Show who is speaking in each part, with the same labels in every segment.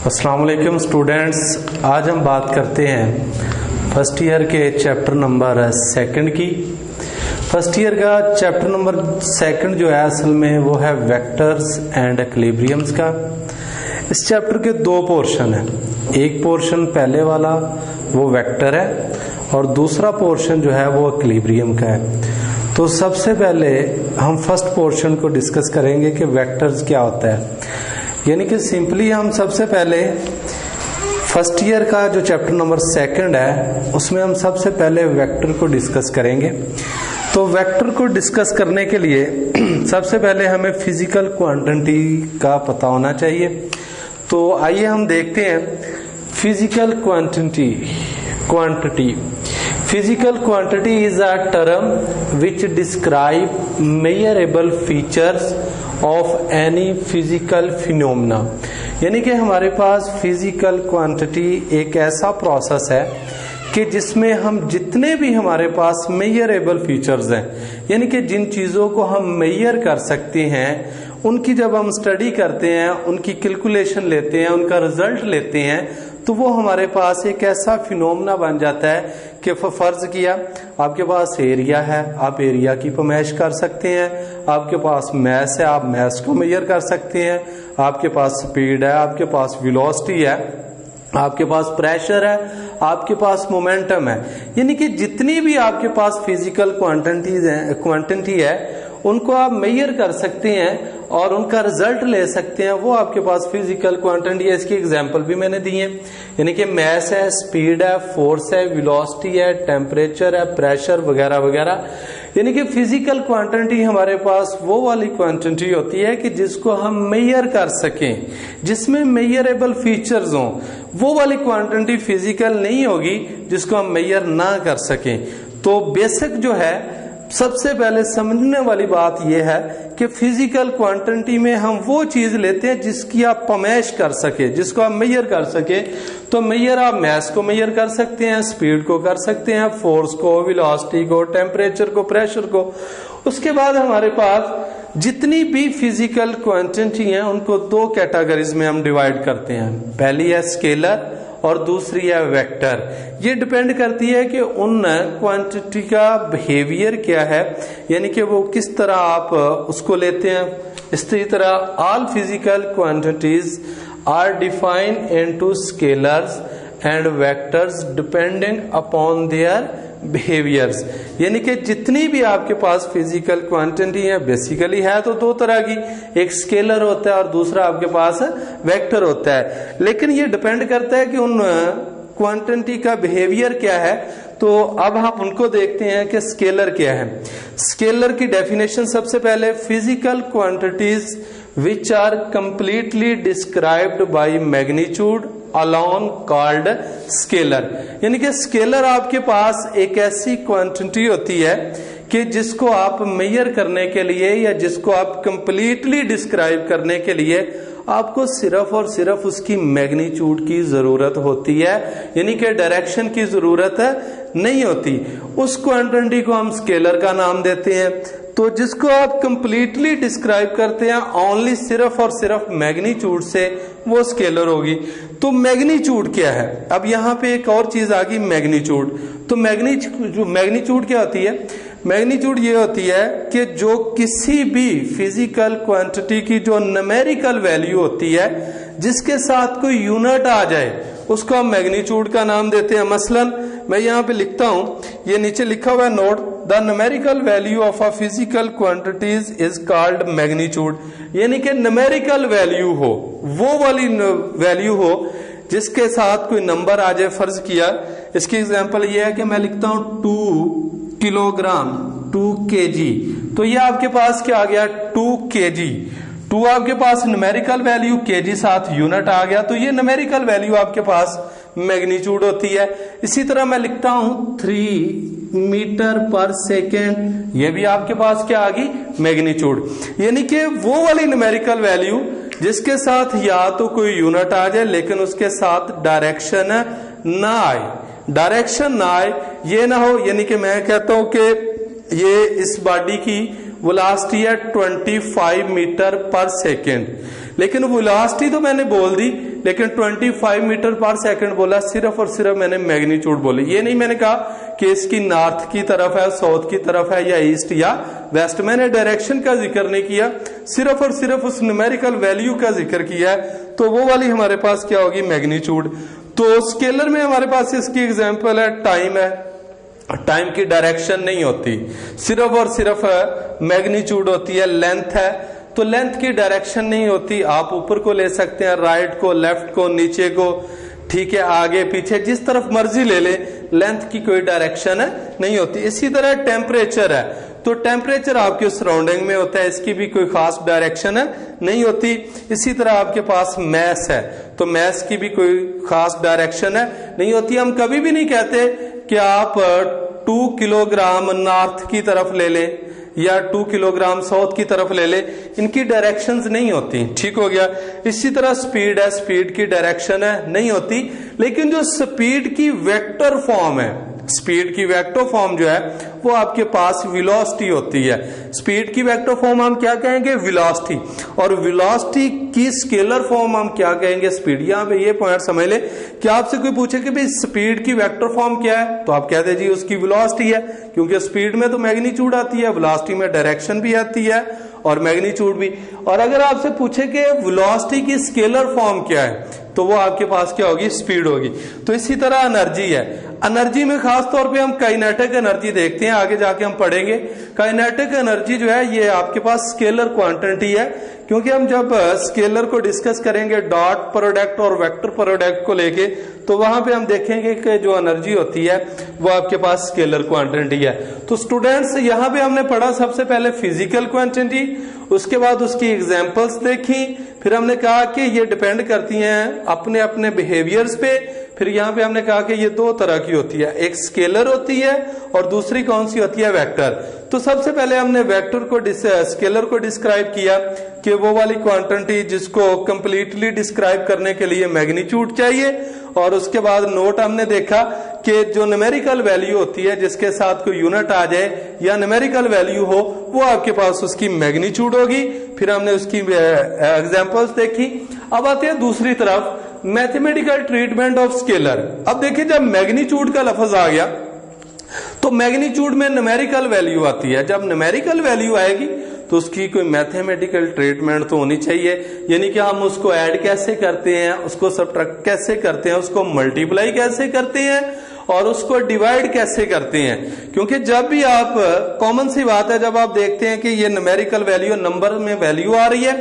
Speaker 1: अस्सलाम वालेकुम स्टूडेंट्स, आज हम बात करते हैं फर्स्ट ईयर के चैप्टर नंबर सेकंड की। फर्स्ट ईयर का चैप्टर नंबर सेकंड जो है असल में वो है वेक्टर्स एंड इक्विलिब्रियम्स का। इस चैप्टर के दो पोर्शन हैं, एक पोर्शन पहले वाला वो वेक्टर है और दूसरा पोर्शन जो है वो इक्विलिब्रियम का है। तो सबसे पहले हम फर्स्ट पोर्शन को डिस्कस करेंगे कि वेक्टर्स क्या होता है। यानी कि सिंपली हम सबसे पहले फर्स्ट ईयर का जो चैप्टर नंबर सेकंड है उसमें हम सबसे पहले वेक्टर को डिस्कस करेंगे। तो वेक्टर को डिस्कस करने के लिए सबसे पहले हमें फिजिकल क्वांटिटी का पता होना चाहिए। तो आइए हम देखते हैं physical quantity. Physical quantity is a term which describe measurable features of any physical phenomena. यानी कि हमारे पास फिजिकल क्वांटिटी एक ऐसा प्रोसेस है कि जिसमें हम जितने भी हमारे पास मेजरेबल फीचर्स हैं, यानी कि जिन चीजों को हम मेजर कर सकते हैं, उनकी जब हम स्टडी करते हैं, उनकी कैलकुलेशन लेते हैं, उनका रिजल्ट लेते हैं, तो वो हमारे पास एक ऐसा फिनोमेना बन जाता है कि फर्ज किया आपके पास एरिया है, आप एरिया की पैमाइश कर सकते हैं। आपके पास मैस है, आप मैस को मेजर कर सकते हैं। आपके पास स्पीड है, आपके पास वेलोसिटी है, आपके पास प्रेशर है, आपके पास मोमेंटम है। यानी कि जितनी भी आपके पास फिजिकल क्वांटिटी है उनको आप मेजर कर सकते हैं और उनका रिजल्ट ले सकते हैं। वो आपके पास फिजिकल क्वांटिटी है। इसकी एग्जांपल भी मैंने दी है, यानी कि मैस है, स्पीड है, फोर्स है, वेलोसिटी है, टेम्परेचर है, प्रेशर वगैरह वगैरह। यानी कि फिजिकल क्वांटिटी हमारे पास वो वाली क्वांटिटी होती है कि जिसको हम मेजर कर सकें, जिसमें मेजरेबल फीचर्स हों। वो वाली क्वांटिटी फिजिकल नहीं होगी जिसको हम मेजर ना कर सकें। तो बेसिक जो है सबसे पहले समझने वाली बात यह है कि फिजिकल क्वांटिटी में हम वो चीज लेते हैं जिसकी आप पैमाइश कर सके, जिसको आप मेजर कर सके। तो मेजर आप मैस को मेजर कर सकते हैं, स्पीड को कर सकते हैं, फोर्स को, वेलोसिटी को, टेम्परेचर को, प्रेशर को। उसके बाद हमारे पास जितनी भी फिजिकल क्वांटिटी हैं उनको दो कैटेगरीज में हम डिवाइड करते हैं। पहली है स्केलर और दूसरी है वेक्टर। ये डिपेंड करती है कि उन क्वांटिटी का बिहेवियर क्या है, यानी कि वो किस तरह आप उसको लेते हैं। इसी तरह all physical quantities are defined into scalars and vectors depending upon their behaviours. यानी कि जितनी भी आपके पास फिजिकल क्वांटिटी है बेसिकली है तो दो तरह की, एक स्केलर होता है और दूसरा आपके पास वेक्टर होता है। लेकिन ये डिपेंड करता है कि उन क्वांटिटी का बिहेवियर क्या है। तो अब हम उनको देखते हैं कि स्केलर क्या है। स्केलर की डेफिनेशन सबसे पहले, physical quantities which are completely described by magnitude alone called scalar. यानी कि स्केलर आपके पास एक ऐसी क्वांटिटी होती है कि जिसको आप मेजर करने के लिए या जिसको आप कंप्लीटली डिस्क्राइब करने के लिए आपको सिर्फ और सिर्फ उसकी मैग्नीट्यूड की जरूरत होती है, यानी कि डायरेक्शन की जरूरत नहीं होती। उस क्वांटिटी को हम स्केलर का नाम देते हैं। तो जिसको आप कंप्लीटली डिस्क्राइब करते हैं ओनली सिर्फ और सिर्फ मैग्नीट्यूड से, वो स्केलर होगी। तो मैग्नीट्यूड क्या है? अब यहाँ पे एक और चीज आ गई, मैग्नीट्यूड। तो मैग्नीट्यूड क्या होती है? मैग्नीट्यूड ये होती है कि जो किसी भी फिजिकल क्वांटिटी की जो न्यूमेरिकल वैल्यू होती है, जिसके साथ कोई यूनिट आ जाए, उसको हम मैग्नीट्यूड का नाम देते हैं। मसलन मैं यहाँ पे लिखता हूं, ये नीचे लिखा हुआ है note, the numerical value of a physical quantities is called magnitude. यानी कि न्यूमेरिकल वैल्यू हो, वो वाली वैल्यू हो जिसके साथ कोई नंबर आ जाए। फर्ज किया, इसकी एग्जांपल ये है कि मैं लिखता हूं 2 किलोग्राम, 2 kg। तो ये आपके पास क्या आ गया? 2 kg। 2 आपके पास न्यूमेरिकल वैल्यू, kg साथ यूनिट आ गया, तो ये न्यूमेरिकल वैल्यू आपके पास मैग्नीट्यूड होती है। इसी तरह मैं लिखता हूं 3 मीटर पर सेकेंड, ये भी आपके पास क्या आ गई? मैग्नीट्यूड। यानी कि वो वाली न्यूमेरिकल वैल्यू जिसके साथ या तो कोई यूनिट आ जाए लेकिन उसके साथ डायरेक्शन ना आए, डायरेक्शन ना आए, ये ना हो। यानी कि मैं कहता हूं कि ये इस बॉडी की वेलोसिटी है 25 मीटर पर सेकेंड, लेकिन वेलोसिटी तो मैंने बोल दी लेकिन 25 मीटर पर सेकंड बोला, सिर्फ और सिर्फ मैंने मैग्नीट्यूड बोले। ये नहीं मैंने कहा कि इसकी नॉर्थ की तरफ है, साउथ की तरफ है, या ईस्ट या वेस्ट। मैंने डायरेक्शन का जिक्र नहीं किया, सिर्फ और सिर्फ उस न्यूमेरिकल वैल्यू का जिक्र किया है। तो वो वाली हमारे पास क्या होगी, मैग्नीट्यूड। तो स्केलर में हमारे पास इसकी एग्जांपल है टाइम है। टाइम की डायरेक्शन नहीं होती, सिर्फ और सिर्फ मैग्नीट्यूड होती है। लेंथ है तो लेंथ की डायरेक्शन नहीं होती, आप ऊपर को ले सकते हैं, राइट को, लेफ्ट को, नीचे को, ठीक है, आगे पीछे, जिस तरफ मर्जी ले ले, लेंथ की कोई डायरेक्शन नहीं होती। इसी तरह टेम्परेचर है तो टेम्परेचर आपके सराउंडिंग में होता है, इसकी भी कोई खास डायरेक्शन नहीं होती। इसी तरह आपके पास मैस है तो मैस की भी कोई खास डायरेक्शन नहीं होती। हम कभी भी नहीं कहते कि आप 2 किलोग्राम नॉर्थ की तरफ ले लें या 2 किलोग्राम साउथ की तरफ ले ले, इनकी डायरेक्शंस नहीं होती। ठीक हो गया। इसी तरह स्पीड है, स्पीड की डायरेक्शन नहीं होती, लेकिन जो स्पीड की वेक्टर फॉर्म है, स्पीड की वेक्टर फॉर्म जो है वो आपके पास वेलोसिटी होती है। स्पीड की वेक्टर फॉर्म हम क्या कहेंगे, वेलोसिटी, और वेलोसिटी की स्केलर फॉर्म हम क्या कहेंगे, स्पीड। यहां पे ये पॉइंट समझ ले कि आपसे कोई पूछे कि भाई स्पीड की वेक्टर फॉर्म क्या है, तो आप कहते जी उसकी वेलोसिटी है, क्योंकि स्पीड में तो मैग्नीट्यूड आती है, वेलोसिटी में डायरेक्शन भी आती है और मैग्नीट्यूड भी। और अगर आपसे पूछे कि वेलोसिटी की स्केलर फॉर्म क्या है, तो वो आपके पास क्या होगी, स्पीड होगी। तो इसी तरह एनर्जी है। एनर्जी में खास तौर पे हम काइनेटिक एनर्जी देखते हैं, आगे जाके हम पढ़ेंगे। काइनेटिक एनर्जी जो है ये आपके पास स्केलर क्वांटिटी है, क्योंकि हम जब स्केलर को डिस्कस करेंगे डॉट प्रोडक्ट और वेक्टर प्रोडक्ट को लेके, तो वहां पे हम देखेंगे कि जो एनर्जी होती है वो आपके पास स्केलर क्वांटिटी है। तो स्टूडेंट्स यहाँ पे हमने पढ़ा सबसे पहले फिजिकल क्वांटिटी, उसके बाद उसकी एग्जांपल्स देखी, फिर हमने कहा कि ये डिपेंड करती हैं अपने अपने बिहेवियर्स पे। फिर यहाँ पे हमने कहा कि ये 2 तरह की होती है, एक स्केलर होती है और दूसरी कौन सी होती है, वेक्टर। तो सबसे पहले हमने वेक्टर को स्केलर को डिस्क्राइब किया कि वो वाली क्वांटिटी जिसको कंप्लीटली डिस्क्राइब करने के लिए मैग्नीट्यूड चाहिए, और उसके बाद नोट हमने देखा कि जो न्यूमेरिकल वैल्यू होती है जिसके साथ कोई यूनिट आ जाए या न्यूमेरिकल वैल्यू हो, वो आपके पास उसकी मैग्नीट्यूड होगी। फिर हमने उसकी एग्जांपल्स देखी। अब आते हैं दूसरी तरफ, मैथमेटिकल ट्रीटमेंट ऑफ स्केलर। अब देखिए जब मैग्नीट्यूड का लफ्ज आ गया तो मैग्नीट्यूड में न्यूमेरिकल वैल्यू आती है। जब न्यूमेरिकल वैल्यू आएगी तो उसकी कोई मैथमेटिकल ट्रीटमेंट तो होनी चाहिए, यानी कि हम उसको ऐड कैसे करते हैं, उसको सब्ट्रैक्ट कैसे करते हैं, उसको मल्टीप्लाई कैसे करते हैं और उसको डिवाइड कैसे करते हैं। क्योंकि जब भी आप, कॉमन सी बात है, जब आप देखते हैं कि ये न्यूमेरिकल वैल्यू नंबर में वैल्यू आ रही है,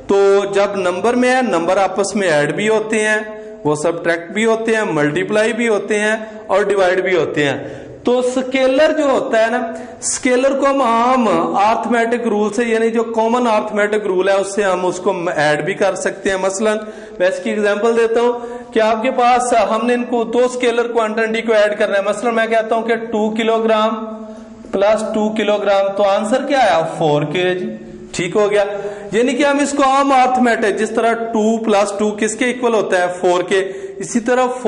Speaker 1: तो जब नंबर में है, नंबर आपस में ऐड भी होते हैं, वो सब्ट्रैक्ट भी होते हैं, मल्टीप्लाई भी होते हैं और डिवाइड भी होते हैं। तो स्केलर जो होता है ना, स्केलर को हम आम अर्थमेटिक रूल से, यानी जो कॉमन अर्थमेटिक रूल है उससे हम उसको ऐड भी कर सकते हैं। मसलन मैं इसकी एग्जांपल देता हूं कि आपके पास हमने इनको 2 स्केलर क्वांटिटी को ऐड करना है। मसलन मैं कहता हूं कि 2 किलोग्राम प्लस 2 किलोग्राम, तो आंसर क्या आया, 4 kg। ठीक हो गया। यानी कि हम इसको आम अर्थमेटिक, जिस तरह 2 + 2 किसके इक्वल होता है, 4 के, इसी तरह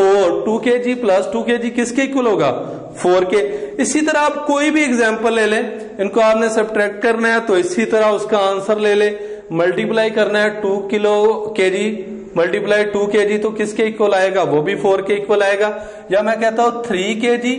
Speaker 1: 2 kg + 2 kg किसके इक्वल होगा, 4 के। इसी तरह आप कोई भी एग्जांपल ले लें, इनको आपने सब्ट्रैक्ट करना है तो इसी तरह उसका आंसर ले ले। मल्टीप्लाई करना है 2 kg मल्टीप्लाई 2 kg, तो किसके इक्वल आएगा, वो भी 4 के इक्वल आएगा। या मैं कहता हूं 3 kg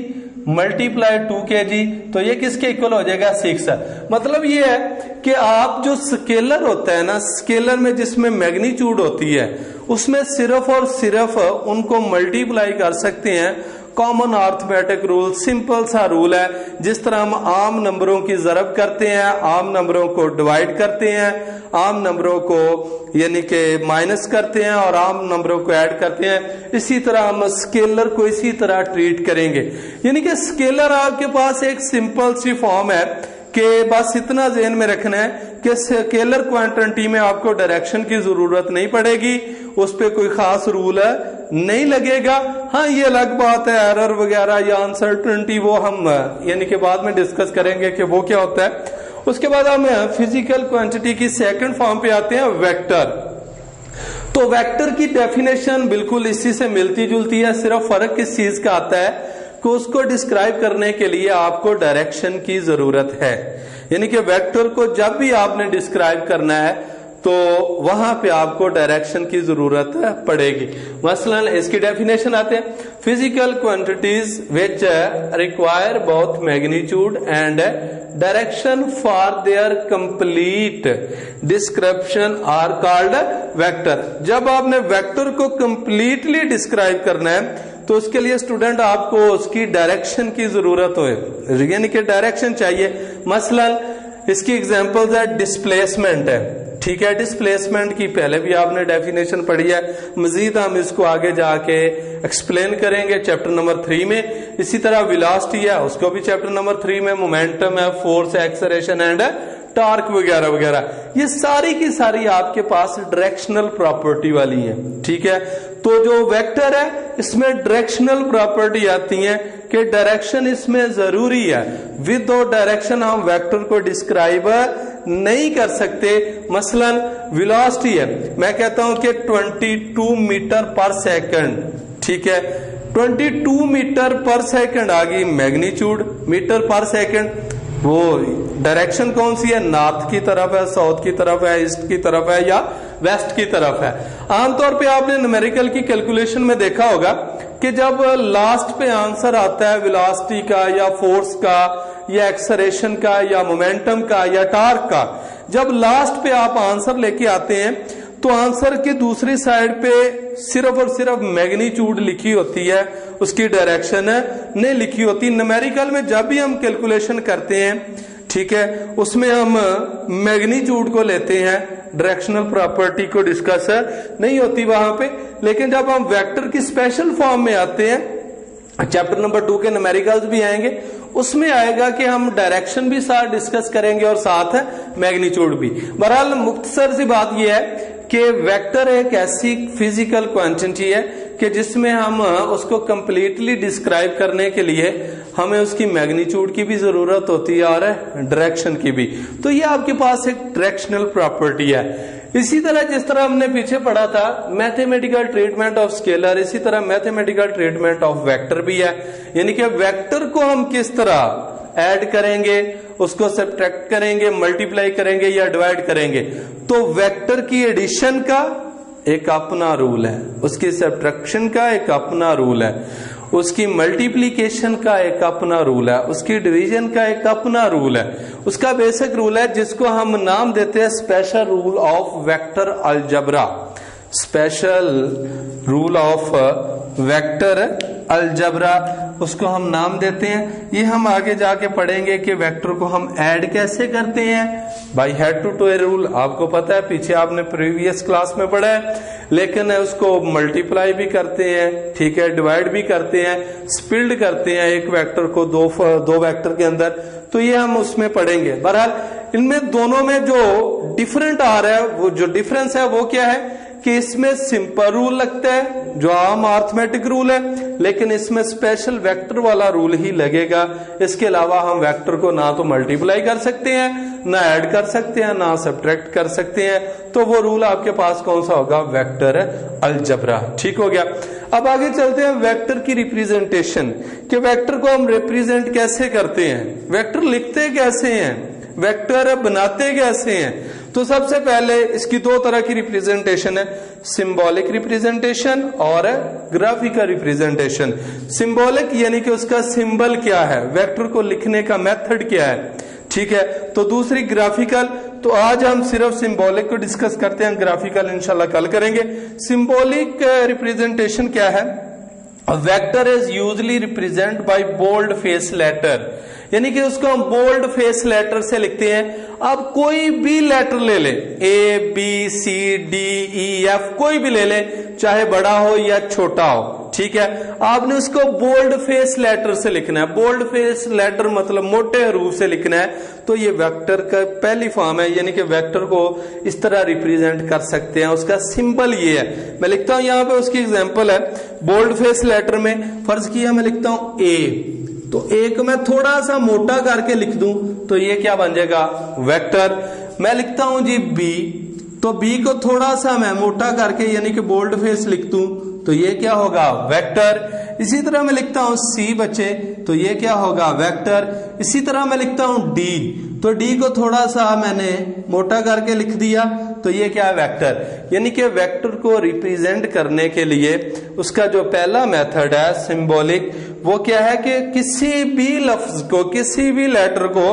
Speaker 1: मल्टीप्लाई 2 kg, तो ये किसके इक्वल हो जाएगा, 6। मतलब ये है कि आप जो स्केलर होता है ना, स्केलर में जिसमें मैग्नीट्यूड होती है, उसमें सिर्फ और सिर्फ उनको मल्टीप्लाई कर सकते हैं। कॉमन अर्थमेटिक रूल, सिंपल सा रूल है। जिस तरह हम आम नंबरों की ज़रब करते हैं, आम नंबरों को डिवाइड करते हैं, आम नंबरों को यानी कि माइनस करते हैं और आम नंबरों को ऐड करते हैं, इसी तरह हम स्केलर को इसी तरह ट्रीट करेंगे। यानी कि स्केलर आपके पास एक सिंपल सी फॉर्म है कि बस इतना ज़हन में रखना है कि स्केलर क्वांटिटी में आपको डायरेक्शन की जरूरत नहीं पड़ेगी, उस पर कोई खास रूल नहीं लगेगा। हाँ, ये अलग बात है एरर वगैरह या अनसर्टेनिटी, वो हम यानी कि बाद में डिस्कस करेंगे कि वो क्या होता है। उसके बाद हम फिजिकल क्वांटिटी की सेकंड फॉर्म पे आते हैं, वेक्टर। तो वेक्टर की डेफिनेशन बिल्कुल इसी से मिलती जुलती है, सिर्फ फर्क किस चीज का आता है कि उसको डिस्क्राइब करने के लिए आपको डायरेक्शन की जरूरत है। यानी कि वेक्टर को जब भी आपने डिस्क्राइब करना है तो वहां पे आपको डायरेक्शन की जरूरत पड़ेगी। मसलन इसकी डेफिनेशन आते हैं, physical quantities which require both magnitude and direction for their complete description are called vector. जब आपने वेक्टर को कंप्लीटली डिस्क्राइब करना है तो उसके लिए स्टूडेंट आपको उसकी डायरेक्शन की जरूरत हो, यानी कि डायरेक्शन चाहिए। मसलन इसकी एग्जांपल्स है डिस्प्लेसमेंट है, ठीक है, डिस्प्लेसमेंट की पहले भी आपने डेफिनेशन पढ़ी है, मजीद हम इसको आगे जाके एक्सप्लेन करेंगे चैप्टर नंबर 3 में। इसी तरह वेलोसिटी है, उसको भी चैप्टर नंबर 3 में, मोमेंटम है, फोर्स, एक्सेलरेशन एंड टॉर्क वगैरह वगैरह, ये सारी की सारी आपके पास डायरेक्शनल प्रॉपर्टी वाली है, ठीक है। तो जो वेक्टर है इसमें डायरेक्शनल प्रॉपर्टी आती है कि डायरेक्शन इसमें जरूरी है, विद डायरेक्शन हम वेक्टर को डिस्क्राइब नहीं कर सकते। मसलन वेलोसिटी है, मैं कहता हूं कि 22 मीटर पर सेकंड, ठीक है, 22 मीटर पर सेकंड आ गई मैग्नीट्यूड, मीटर पर सेकंड, वो डायरेक्शन कौन सी है, नॉर्थ की तरफ है, साउथ की तरफ है, ईस्ट की तरफ है या वेस्ट की तरफ है। आमतौर पे आपने न्यूमेरिकल की कैलकुलेशन में देखा होगा कि जब लास्ट पे आंसर आता है वेलोसिटी का या फोर्स का या एक्सेलरेशन का या मोमेंटम का या टॉर्क का, जब लास्ट पे आप आंसर लेके आते हैं तो आंसर की दूसरी साइड पे सिर्फ और सिर्फ मैग्नीट्यूड लिखी होती है, उसकी डायरेक्शन नहीं लिखी होती। न्यूमेरिकल में जब भी हम कैलकुलेशन करते हैं, ठीक है, उसमें हम मैग्नीट्यूड को लेते हैं, डायरेक्शनल प्रॉपर्टी को डिस्कस नहीं होती वहां पे। लेकिन जब हम वेक्टर की स्पेशल फॉर्म में आते हैं, चैप्टर नंबर 2 के न्यूमेरिकल्स भी आएंगे, उसमें आएगा कि हम डायरेक्शन भी साथ डिस्कस करेंगे और साथ मैग्नीट्यूड भी। बहरहाल मुख्तसर सी बात यह है कि वेक्टर एक ऐसी फिजिकल क्वांटिटी है कि जिसमें हम उसको कंप्लीटली डिस्क्राइब करने के लिए हमें उसकी मैग्नीट्यूड की भी जरूरत होती है और डायरेक्शन की भी। तो ये आपके पास एक डायरेक्शनल प्रॉपर्टी है। इसी तरह जिस तरह हमने पीछे पढ़ा था मैथमेटिकल ट्रीटमेंट ऑफ स्केलर, इसी तरह मैथमेटिकल ट्रीटमेंट ऑफ वेक्टर भी है, यानी कि वेक्टर को हम किस तरह ऐड करेंगे, उसको सब्ट्रैक्ट करेंगे, मल्टीप्लाई करेंगे या डिवाइड करेंगे। तो वेक्टर की एडिशन का एक अपना रूल है, उसकी सब्ट्रैक्शन का एक अपना रूल है, उसकी मल्टीप्लीकेशन का एक अपना रूल है, उसकी डिवीजन का एक अपना रूल है, उसका बेसिक रूल है जिसको हम नाम देते हैं special rule of vector algebra, special rule of vector algebra, उसको हम नाम देते हैं। ये हम आगे जाके पढ़ेंगे कि वेक्टर को हम ऐड कैसे करते हैं by head to tail rule, आपको पता है, पीछे आपने प्रीवियस क्लास में पढ़ा है। लेकिन उसको मल्टीप्लाई भी करते हैं, ठीक है, डिवाइड भी करते हैं, स्प्लिट करते हैं एक वेक्टर को दो वेक्टर के अंदर, तो ये हम उसमें पढ़ेंगे। बहरहाल इनमें दोनों में जो डिफरेंट आ रहा है, वो जो डिफरेंस है वो क्या है कि इसमें सिंपल रूल लगता है जो आम अर्थमेटिक रूल है, लेकिन इसमें स्पेशल वेक्टर वाला रूल ही लगेगा। इसके अलावा हम वेक्टर को ना तो मल्टीप्लाई कर सकते हैं, ना ऐड कर सकते हैं, ना सब्ट्रैक्ट कर सकते हैं। तो वो रूल आपके पास कौन सा होगा, वेक्टर अलजबरा, ठीक हो गया। अब आगे चलते हैं वेक्टर की रिप्रेजेंटेशन, कि वेक्टर को हम रिप्रेजेंट कैसे करते हैं, वेक्टर लिखते कैसे हैं, वेक्टर बनाते कैसे हैं। तो सबसे पहले इसकी दो तरह की रिप्रेजेंटेशन है, सिंबॉलिक रिप्रेजेंटेशन और ग्राफिकल रिप्रेजेंटेशन। सिंबॉलिक यानी कि उसका सिंबल क्या है, वेक्टर को लिखने का मेथड क्या है, ठीक है। तो दूसरी ग्राफिकल, तो आज हम सिर्फ सिंबॉलिक को डिस्कस करते हैं, ग्राफिकल इंशाल्लाह कल करेंगे। सिंबॉलिक रिप्रेजेंटेशन क्या है, vector is usually represent by bold face letter, यानी कि उसको हम बोल्ड फेस लेटर से लिखते हैं। आप कोई भी लेटर ले ले, A B C D E F, कोई भी ले ले, चाहे बड़ा हो या छोटा हो, ठीक है, आपने उसको बोल्ड फेस लेटर से लिखना है। बोल्ड फेस लेटर मतलब मोटे हरूफ से लिखना है। तो ये वेक्टर का पहली फॉर्म है, यानी कि वेक्टर को इस तरह रिप्रेजेंट कर सकते हैं। उसका सिंबल ये है, मैं लिखता हूं यहां पे, उसकी एग्जांपल है बोल्ड फेस लेटर में, फर्ज किया मैं लिखता हूं ए, तो ए को मैं थोड़ा सा मोटा करके लिख दूं तो ये क्या बन जाएगा, वेक्टर। मैं लिखता हूं जी बी, तो बी को थोड़ा सा मैं मोटा करके यानी कि बोल्ड फेस लिख दूं तो ये क्या होगा, वेक्टर। इसी तरह मैं लिखता हूं सी बच्चे, तो ये क्या होगा, वेक्टर। इसी तरह मैं लिखता हूं डी, तो डी को थोड़ा सा मैंने मोटा करके लिख दिया तो ये क्या है, वेक्टर। यानी कि वेक्टर को रिप्रेजेंट करने के लिए उसका जो पहला मेथड है सिंबॉलिक, वो क्या है कि किसी भी लफ्ज को, किसी भी लेटर को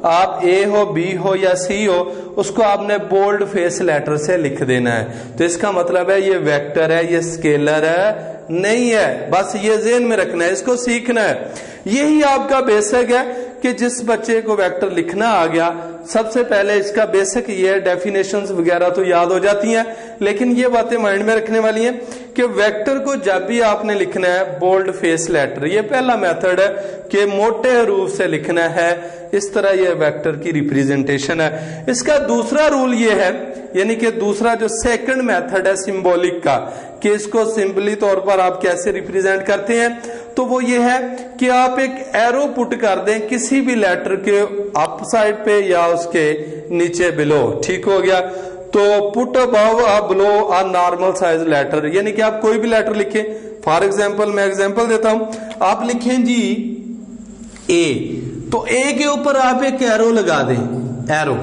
Speaker 1: आप ए हो, बी हो या सी हो, उसको आपने बोल्ड फेस लेटर से लिख देना है। तो इसका मतलब है ये वेक्टर है, ये स्केलर है नहीं है, बस ये ज़हन में रखना है, इसको सीखना है। यही आपका बेसिक है कि जिस बच्चे को वेक्टर लिखना आ गया, सबसे पहले इसका बेसिक ये डेफिनेशंस वगैरह तो याद हो जाती हैं, लेकिन ये बातें माइंड में रखने वाली हैं कि वेक्टर को जब भी आपने लिखना है बोल्ड फेस लेटर, ये पहला मेथड है कि मोटे रूप से लिखना है। इस तरह ये वेक्टर की रिप्रेजेंटेशन है। इसका दूसरा रूल ये है, यानी कि दूसरा जो सेकंड मेथड है सिंबॉलिक का, कि इसको सिंपली तौर पर आप कैसे रिप्रेजेंट करते हैं, तो वो ये है कि आप एक एरो पुट कर दें किसी भी लेटर के अप साइड पे या उसके नीचे बिलो। ठीक हो गया। तो put above a below a normal size letter, यानी कि आप कोई भी लेटर लिखें। फॉर एग्जांपल मैं एग्जांपल देता हूं, आप लिखें जी ए, तो ए के ऊपर आप एक एरो लगा दें, एरो।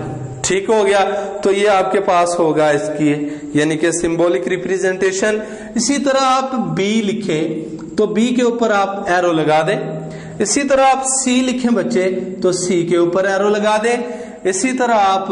Speaker 1: ठीक हो गया। तो ये आपके पास होगा इसकी यानी कि सिंबॉलिक रिप्रेजेंटेशन। इसी तरह आप बी लिखें तो बी के ऊपर आप एरो लगा दें। इसी तरह आप सी लिखें बच्चे तो सी के ऊपर एरो लगा दें। इसी तरह आप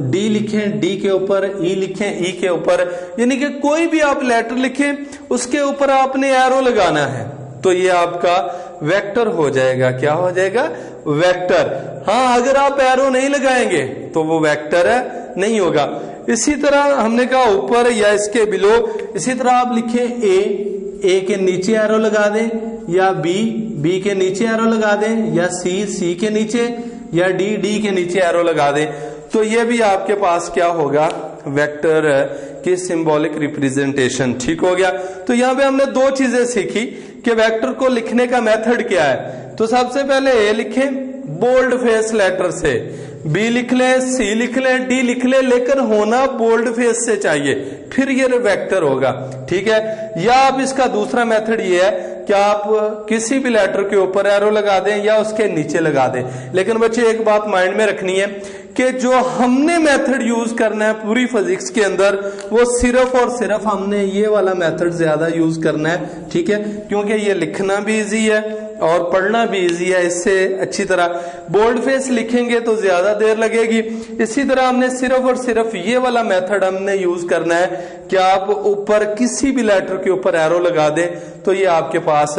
Speaker 1: डी लिखें, डी के ऊपर ई लिखें, ई के ऊपर, यानी कि कोई भी आप लेटर लिखें उसके ऊपर आपने एरो लगाना है, तो ये आपका वेक्टर हो जाएगा। क्या हो जाएगा? वेक्टर। हाँ, अगर आप एरो नहीं लगाएंगे तो वो वेक्टर है, नहीं होगा। इसी तरह हमने कहा ऊपर या इसके बिलो, इसी तरह आप लिखें ए के नीचे एरो लगा दें, या बी के नीचे एरो लगा दें, या सी के नीचे, या डी के नीचे एरो लगा दें, तो ये भी आपके पास क्या होगा? वेक्टर की सिंबॉलिक रिप्रेजेंटेशन। ठीक हो गया। तो यहां पे हमने दो चीजें सीखी कि वेक्टर को लिखने का मेथड क्या है। तो सबसे पहले ए लिखें बोल्ड फेस लेटर से, बी लिख लें, सी लिख लें, डी लिख लें, लेकिन होना बोल्ड फेस से चाहिए, फिर ये वेक्टर होगा। ठीक है। या आप इसका दूसरा मेथड ये है कि आप किसी भी लेटर के ऊपर एरो लगा दें या उसके नीचे लगा दें। लेकिन बच्चे एक बात माइंड में रखनी है कि जो हमने मेथड यूज करना है पूरी फिजिक्स के अंदर, वो सिर्फ और सिर्फ हमने ये वाला मेथड ज्यादा यूज करना है। ठीक है। क्योंकि ये लिखना भी इजी है और पढ़ना भी इजी है। इससे अच्छी तरह बोल्ड फेस लिखेंगे तो ज्यादा देर लगेगी। इसी तरह हमने सिर्फ और सिर्फ ये वाला मेथड हमने यूज करना है कि आप ऊपर किसी भी लेटर के ऊपर एरो लगा दें, तो ये आपके पास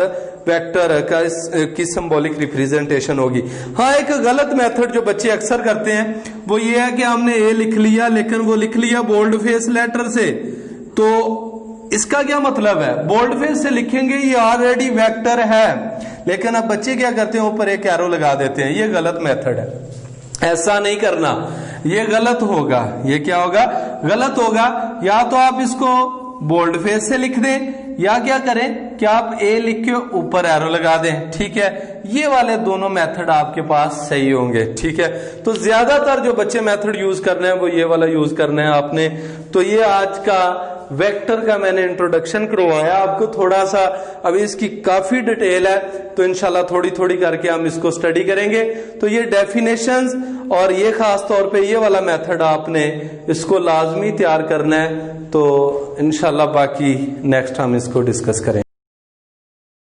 Speaker 1: वेक्टर की सिंबॉलिक रिप्रेजेंटेशन होगी। हाँ, एक गलत मेथड जो बच्चे अक्सर करते हैं वो ये है कि हमने ए लिख लिया, लेकिन वो लिख लिया बोल्ड फेस लेटर से। तो इसका क्या मतलब है? बोल्ड फेस से लिखेंगे ये ऑलरेडी वेक्टर है, लेकिन अब बच्चे क्या करते हैं, ऊपर एक एरो लगा देते हैं। ये गलत मेथड है, ऐसा नहीं करना, ये गलत होगा। ये क्या होगा? गलत होगा। या तो आप इसको बोल्ड फेस से लिख दें, या क्या करें कि आप ए लिख के ऊपर एरो लगा दें। ठीक है। ये वाले दोनों मेथड आपके पास सही होंगे। ठीक है। तो ज्यादातर जो बच्चे मेथड यूज कर रहे हैं वो ये वाला यूज करना है आपने। तो ये आज का वेक्टर का मैंने इंट्रोडक्शन करवाया आपको थोड़ा सा। अभी इसकी काफी डिटेल है, तो इंशाल्लाह थोड़ी थोड़ी करके हम इसको स्टडी करेंगे। तो ये डेफिनेशंस और ये खास तौर पे ये वाला मेथड आपने इसको लाजमी तैयार करना है। तो इंशाल्लाह बाकी नेक्स्ट हम इसको डिस्कस करेंगे।